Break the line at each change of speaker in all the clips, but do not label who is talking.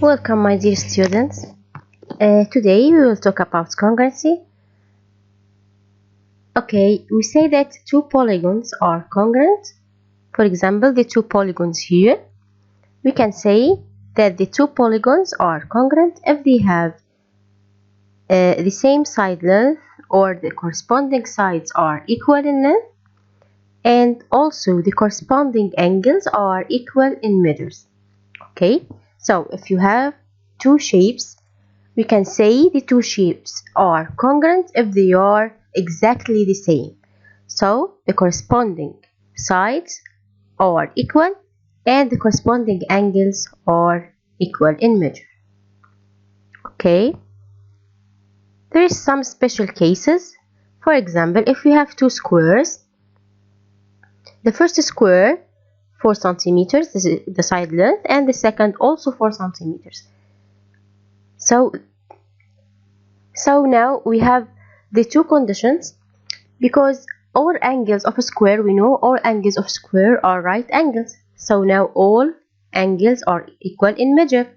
Welcome, my dear students. Today we will talk about congruency. Okay, we say that two polygons are congruent. For example, the two polygons here. We can say that the two polygons are congruent if they have the same side length, or the corresponding sides are equal in length, and also the corresponding angles are equal in measures. Okay, so if you have two shapes, we can say the two shapes are congruent if they are exactly the same. So the corresponding sides are equal and the corresponding angles are equal in measure. Okay, there is some special cases. For example, if we have two squares, the first square 4 centimeters, this is the side length, and the second also 4 centimeters. So now we have the two conditions, because all angles of a square, we know all angles of square are right angles. So now all angles are equal in measure.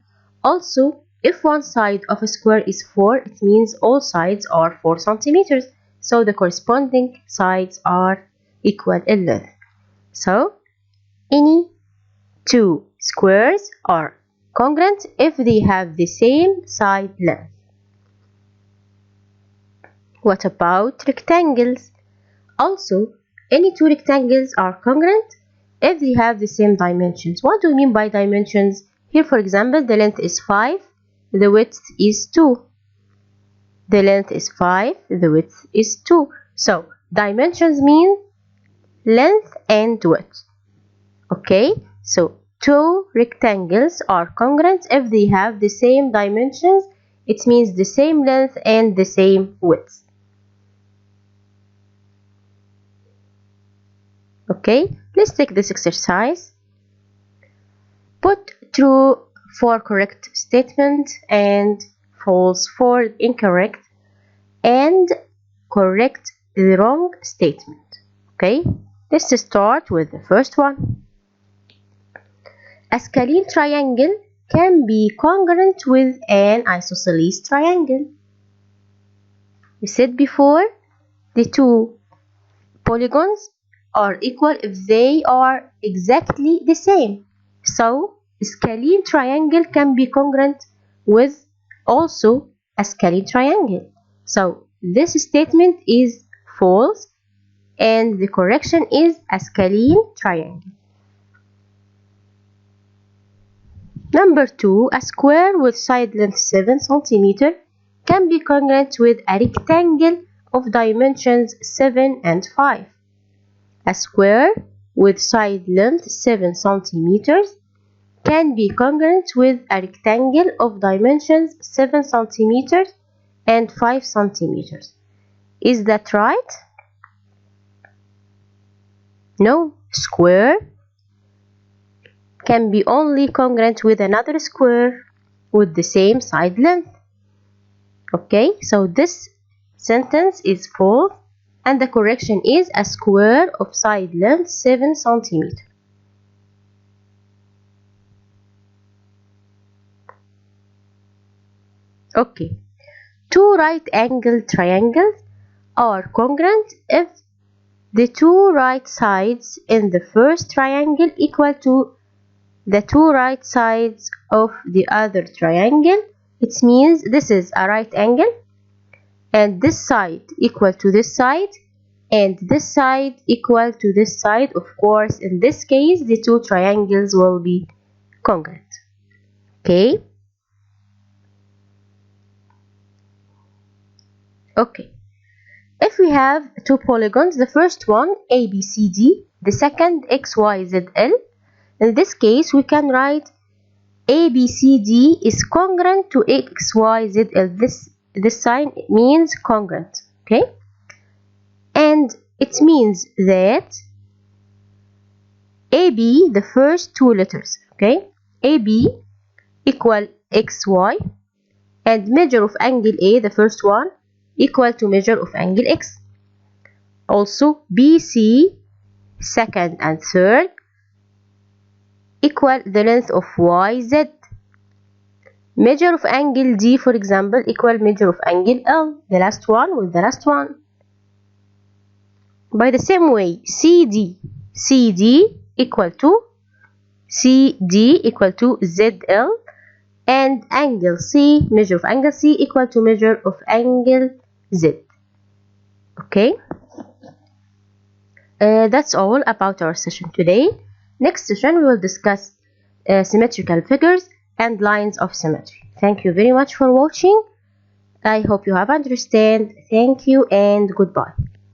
Also, if one side of a square is 4, it means all sides are 4 centimeters. So the corresponding sides are equal in length. So any two squares are congruent if they have the same side length. What about rectangles? Also, any two rectangles are congruent if they have the same dimensions. What do we mean by dimensions? Here, for example, the length is 5, the width is 2. The length is 5, the width is 2. So, dimensions mean length and width. Okay, so two rectangles are congruent if they have the same dimensions. It means the same length and the same width. Okay, let's take this exercise. Put true for correct statement and false for incorrect, and correct the wrong statement. Okay, let's start with the first one. A scalene triangle can be congruent with an isosceles triangle. We said before, the two polygons are equal if they are exactly the same. So, a scalene triangle can be congruent with also a scalene triangle. So, this statement is false, and the correction is a scalene triangle. Number 2, a square with side length 7 cm can be congruent with a rectangle of dimensions 7 and 5. A square with side length 7 cm can be congruent with a rectangle of dimensions 7 cm and 5 cm. Is that right? No, square can be only congruent with another square with the same side length. Okay, so this sentence is false, and the correction is a square of side length 7 cm. Okay, two right-angled triangles are congruent if the two right sides in the first triangle equal to the two right sides of the other triangle. It means this is a right angle, and this side equal to this side, and this side equal to this side. Of course, in this case, the two triangles will be congruent. Okay? Okay. If we have two polygons, the first one ABCD, the second XYZL, in this case, we can write ABCD is congruent to XYZL. This sign means congruent. Okay? And it means that AB, the first two letters, okay? AB equal XY, and measure of angle A, the first one, equal to measure of angle X. Also, BC, second and third, equal the length of YZ. Measure of angle D, for example, equal measure of angle L, the last one with the last one. By the same way, CD equal to ZL, and angle C, measure of angle C, equal to measure of angle Z. Okay, that's all about our session today. Next session we will discuss symmetrical figures and lines of symmetry. Thank you very much for watching. I hope you have understood. Thank you and goodbye.